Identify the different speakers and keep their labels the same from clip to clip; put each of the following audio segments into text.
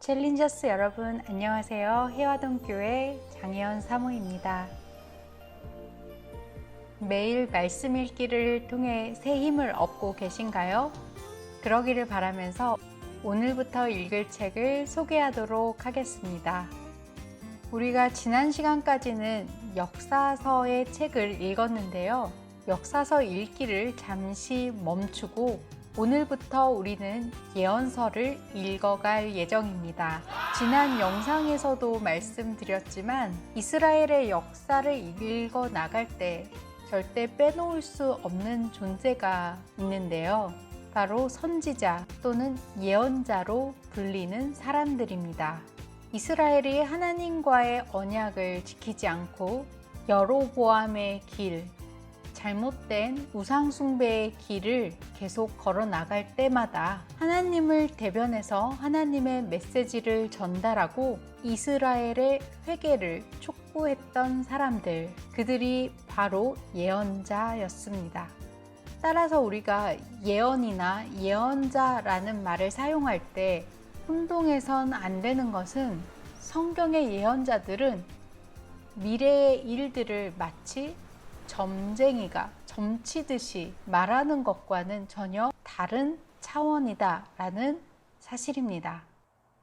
Speaker 1: 챌린저스 여러분 안녕하세요. 해화동교회 장혜연 사모입니다. 매일 말씀 읽기를 통해 새 힘을 얻고 계신가요? 그러기를 바라면서 오늘부터 읽을 책을 소개하도록 하겠습니다. 우리가 지난 시간까지는 역사서의 책을 읽었는데요. 역사서 읽기를 잠시 멈추고 오늘부터 우리는 예언서를 읽어갈 예정입니다. 지난 영상에서도 말씀드렸지만 이스라엘의 역사를 읽어 나갈 때 절대 빼놓을 수 없는 존재가 있는데요. 바로 선지자 또는 예언자로 불리는 사람들입니다. 이스라엘이 하나님과의 언약을 지키지 않고 여로보암의 길, 잘못된 우상숭배의 길을 계속 걸어 나갈 때마다 하나님을 대변해서 하나님의 메시지를 전달하고 이스라엘의 회개를 촉구했던 사람들, 그들이 바로 예언자였습니다. 따라서 우리가 예언이나 예언자라는 말을 사용할 때 혼동해선 안 되는 것은 성경의 예언자들은 미래의 일들을 마치 점쟁이가 점치듯이 말하는 것과는 전혀 다른 차원이다 라는 사실입니다.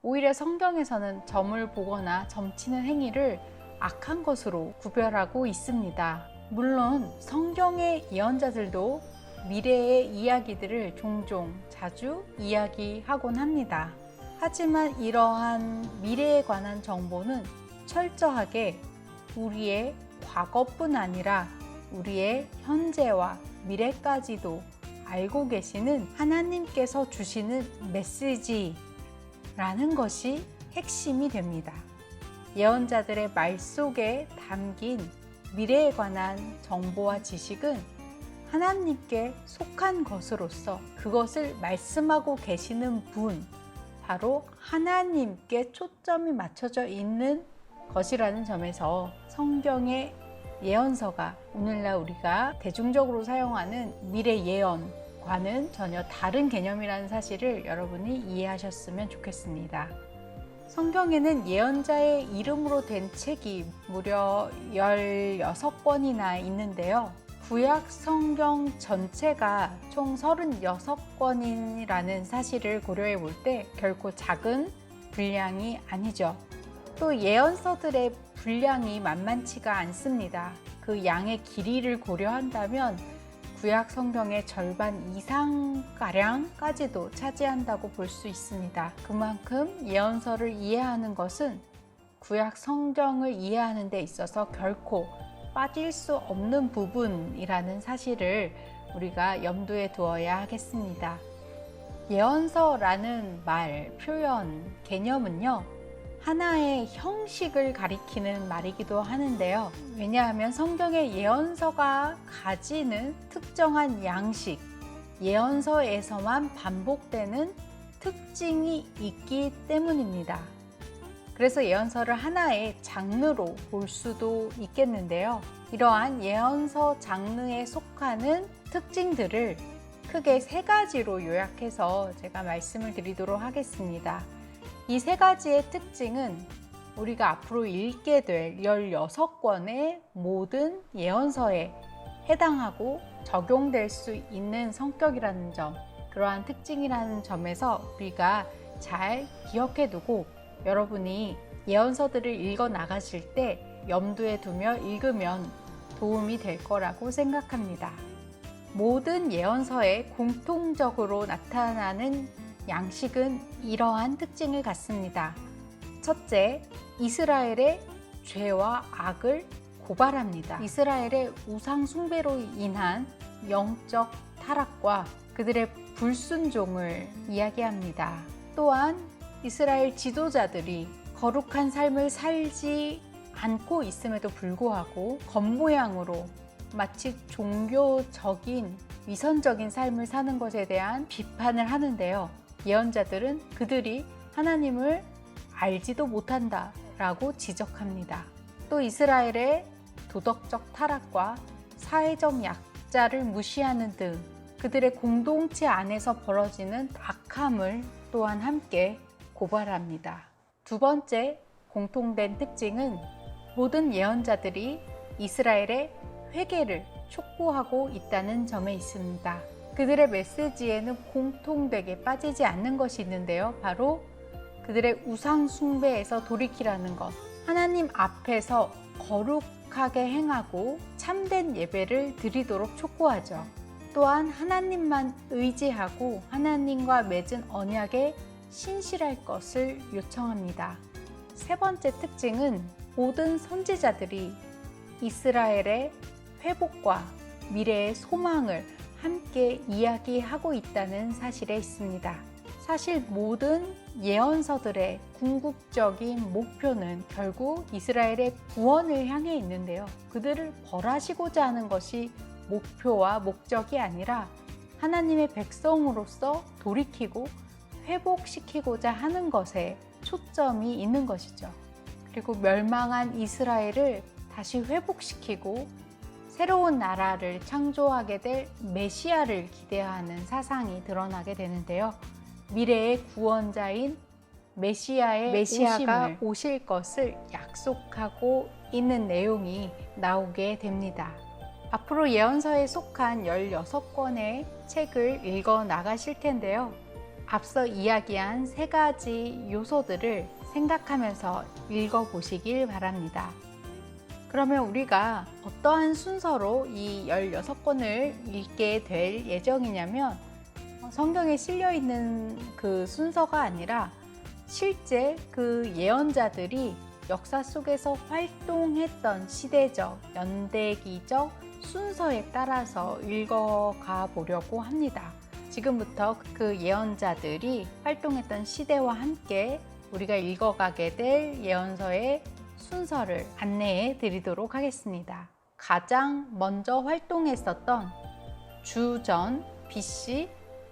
Speaker 1: 오히려 성경에서는 점을 보거나 점치는 행위를 악한 것으로 구별하고 있습니다. 물론 성경의 예언자들도 미래의 이야기들을 종종 자주 이야기하곤 합니다. 하지만 이러한 미래에 관한 정보는 철저하게 우리의 과거뿐 아니라 우리의 현재와 미래까지도 알고 계시는 하나님께서 주시는 메시지라는 것이 핵심이 됩니다. 예언자들의 말 속에 담긴 미래에 관한 정보와 지식은 하나님께 속한 것으로서 그것을 말씀하고 계시는 분, 바로 하나님께 초점이 맞춰져 있는 것이라는 점에서 성경의 예언서가 오늘날 우리가 대중적으로 사용하는 미래 예언과는 전혀 다른 개념이라는 사실을 여러분이 이해하셨으면 좋겠습니다. 성경에는 예언자의 이름으로 된 책이 무려 16권이나 있는데요. 구약 성경 전체가 총 36권이라는 사실을 고려해 볼 때 결코 작은 분량이 아니죠. 또 예언서들의 분량이 만만치가 않습니다. 그 양의 길이를 고려한다면 구약 성경의 절반 이상가량까지도 차지한다고 볼 수 있습니다. 그만큼 예언서를 이해하는 것은 구약 성경을 이해하는 데 있어서 결코 빠질 수 없는 부분이라는 사실을 우리가 염두에 두어야 하겠습니다. 예언서라는 말, 표현, 개념은요, 하나의 형식을 가리키는 말이기도 하는데요. 왜냐하면 성경의 예언서가 가지는 특정한 양식, 예언서에서만 반복되는 특징이 있기 때문입니다. 그래서 예언서를 하나의 장르로 볼 수도 있겠는데요. 이러한 예언서 장르에 속하는 특징들을 크게 3가지로 요약해서 제가 말씀을 드리도록 하겠습니다. 이 3가지의 특징은 우리가 앞으로 읽게 될 16권의 모든 예언서에 해당하고 적용될 수 있는 성격이라는 점, 그러한 특징이라는 점에서 우리가 잘 기억해 두고 여러분이 예언서들을 읽어 나가실 때 염두에 두며 읽으면 도움이 될 거라고 생각합니다. 모든 예언서에 공통적으로 나타나는 양식은 이러한 특징을 갖습니다. 첫째, 이스라엘의 죄와 악을 고발합니다. 이스라엘의 우상 숭배로 인한 영적 타락과 그들의 불순종을 이야기합니다. 또한 이스라엘 지도자들이 거룩한 삶을 살지 않고 있음에도 불구하고 겉모양으로 마치 종교적인 위선적인 삶을 사는 것에 대한 비판을 하는데요. 예언자들은 그들이 하나님을 알지도 못한다 라고 지적합니다. 또 이스라엘의 도덕적 타락과 사회적 약자를 무시하는 등 그들의 공동체 안에서 벌어지는 악함을 또한 함께 고발합니다. 두 번째 공통된 특징은 모든 예언자들이 이스라엘의 회개를 촉구하고 있다는 점에 있습니다. 그들의 메시지에는 공통되게 빠지지 않는 것이 있는데요. 바로 그들의 우상 숭배에서 돌이키라는 것, 하나님 앞에서 거룩하게 행하고 참된 예배를 드리도록 촉구하죠. 또한 하나님만 의지하고 하나님과 맺은 언약에 신실할 것을 요청합니다. 세 번째 특징은 모든 선지자들이 이스라엘의 회복과 미래의 소망을 함께 이야기하고 있다는 사실에 있습니다. 사실 모든 예언서들의 궁극적인 목표는 결국 이스라엘의 구원을 향해 있는데요. 그들을 벌하시고자 하는 것이 목표와 목적이 아니라 하나님의 백성으로서 돌이키고 회복시키고자 하는 것에 초점이 있는 것이죠. 그리고 멸망한 이스라엘을 다시 회복시키고 새로운 나라를 창조하게 될 메시아를 기대하는 사상이 드러나게 되는데요. 미래의 구원자인 메시아가 오실 것을 약속하고 있는 내용이 나오게 됩니다. 앞으로 예언서에 속한 16권의 책을 읽어 나가실 텐데요. 앞서 이야기한 세 가지 요소들을 생각하면서 읽어보시길 바랍니다. 그러면 우리가 어떠한 순서로 이 16권을 읽게 될 예정이냐면 성경에 실려 있는 그 순서가 아니라 실제 그 예언자들이 역사 속에서 활동했던 시대적, 연대기적 순서에 따라서 읽어가 보려고 합니다. 지금부터 그 예언자들이 활동했던 시대와 함께 우리가 읽어가게 될 예언서의 순서를 안내해 드리도록 하겠습니다. 가장 먼저 활동했었던 주전 BC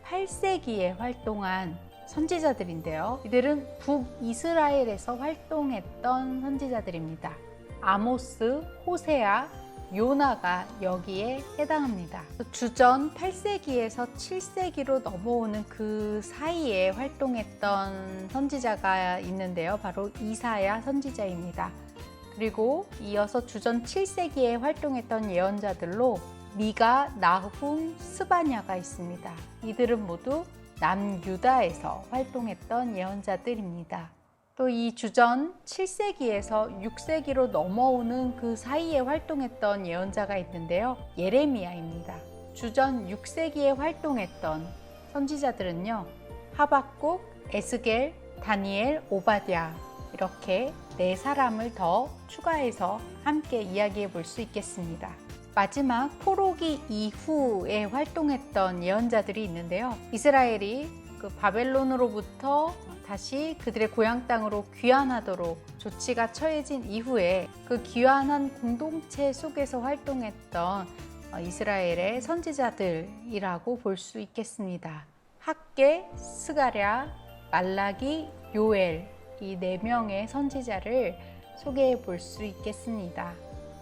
Speaker 1: 8세기에 활동한 선지자들인데요. 이들은 북이스라엘에서 활동했던 선지자들입니다. 아모스, 호세아, 요나가 여기에 해당합니다. 주전 8세기에서 7세기로 넘어오는 그 사이에 활동했던 선지자가 있는데요. 바로 이사야 선지자입니다. 그리고 이어서 주전 7세기에 활동했던 예언자들로 미가, 나훔, 스바냐가 있습니다. 이들은 모두 남유다에서 활동했던 예언자들입니다. 또 이 주전 7세기에서 6세기로 넘어오는 그 사이에 활동했던 예언자가 있는데요. 예레미야입니다. 주전 6세기에 활동했던 선지자들은요. 하박국, 에스겔, 다니엘, 오바댜 이렇게 4사람을 더 추가해서 함께 이야기해 볼 수 있겠습니다. 마지막 포로기 이후에 활동했던 예언자들이 있는데요. 이스라엘이 그 바벨론으로부터 다시 그들의 고향 땅으로 귀환하도록 조치가 처해진 이후에 그 귀환한 공동체 속에서 활동했던 이스라엘의 선지자들이라고 볼 수 있겠습니다. 학개, 스가랴, 말라기, 요엘 이 4명의 선지자를 소개해 볼 수 있겠습니다.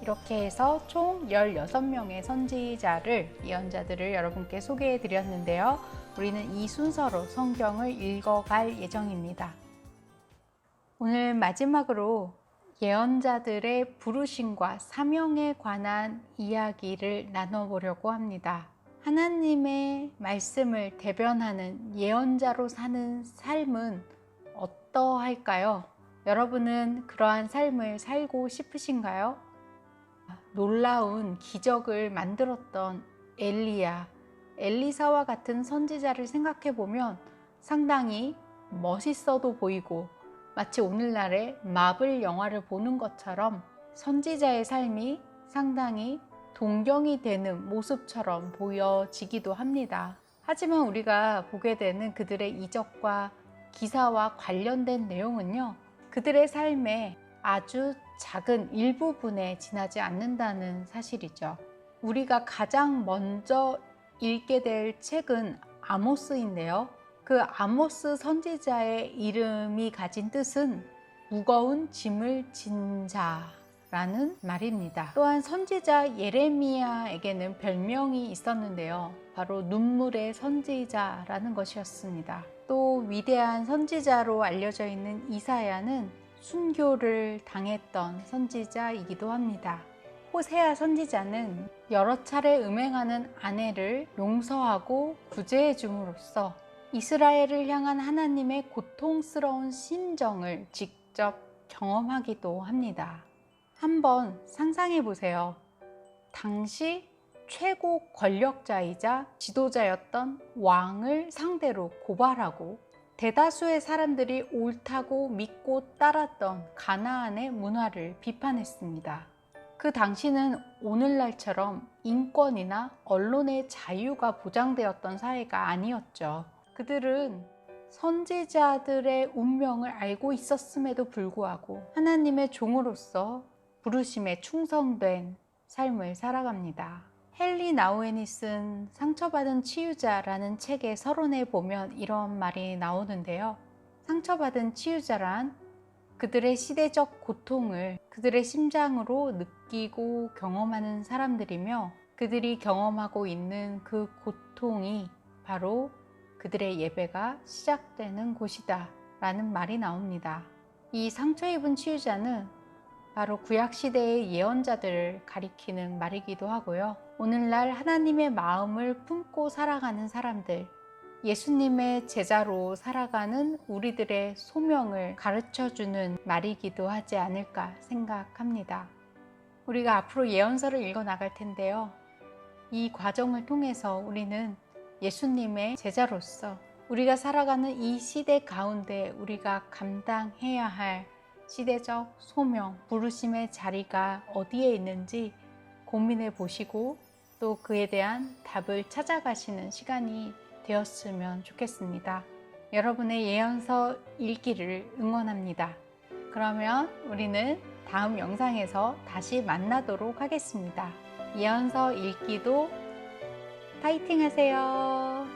Speaker 1: 이렇게 해서 총 16명의 선지자를, 예언자들을 여러분께 소개해 드렸는데요. 우리는 이 순서로 성경을 읽어갈 예정입니다. 오늘 마지막으로 예언자들의 부르심과 사명에 관한 이야기를 나눠보려고 합니다. 하나님의 말씀을 대변하는 예언자로 사는 삶은 어떠할까요? 여러분은 그러한 삶을 살고 싶으신가요? 놀라운 기적을 만들었던 엘리야, 엘리사와 같은 선지자를 생각해 보면 상당히 멋있어도 보이고 마치 오늘날의 마블 영화를 보는 것처럼 선지자의 삶이 상당히 동경이 되는 모습처럼 보여지기도 합니다. 하지만 우리가 보게 되는 그들의 이적과 기사와 관련된 내용은요, 그들의 삶에 아주 작은 일부분에 지나지 않는다는 사실이죠. 우리가 가장 먼저 읽게 될 책은 아모스인데요. 그 아모스 선지자의 이름이 가진 뜻은 무거운 짐을 진 자라는 말입니다. 또한 선지자 예레미야에게는 별명이 있었는데요. 바로 눈물의 선지자라는 것이었습니다. 또 크고 위대한 선지자로 알려져 있는 이사야는 순교를 당했던 선지자이기도 합니다. 호세아 선지자는 여러 차례 음행하는 아내를 용서하고 구제해 줌으로써 이스라엘을 향한 하나님의 고통스러운 심정을 직접 경험하기도 합니다. 한번 상상해 보세요. 당시 최고 권력자이자 지도자였던 왕을 상대로 고발하고 대다수의 사람들이 옳다고 믿고 따랐던 가나안의 문화를 비판했습니다. 그 당시는 오늘날처럼 인권이나 언론의 자유가 보장되었던 사회가 아니었죠. 그들은 선지자들의 운명을 알고 있었음에도 불구하고 하나님의 종으로서 부르심에 충성된 삶을 살아갑니다. 헨리 나우엔이 쓴 상처받은 치유자라는 책의 서론에 보면 이런 말이 나오는데요. 상처받은 치유자란 그들의 시대적 고통을 그들의 심장으로 느끼고 경험하는 사람들이며 그들이 경험하고 있는 그 고통이 바로 그들의 예배가 시작되는 곳이다 라는 말이 나옵니다. 이 상처 입은 치유자는 바로 구약시대의 예언자들을 가리키는 말이기도 하고요. 오늘날 하나님의 마음을 품고 살아가는 사람들, 예수님의 제자로 살아가는 우리들의 소명을 가르쳐주는 말이기도 하지 않을까 생각합니다. 우리가 앞으로 예언서를 읽어 나갈 텐데요. 이 과정을 통해서 우리는 예수님의 제자로서 우리가 살아가는 이 시대 가운데 우리가 감당해야 할 시대적 소명, 부르심의 자리가 어디에 있는지 고민해 보시고 또 그에 대한 답을 찾아가시는 시간이 되었으면 좋겠습니다. 여러분의 예언서 읽기를 응원합니다. 그러면 우리는 다음 영상에서 다시 만나도록 하겠습니다. 예언서 읽기도 파이팅 하세요.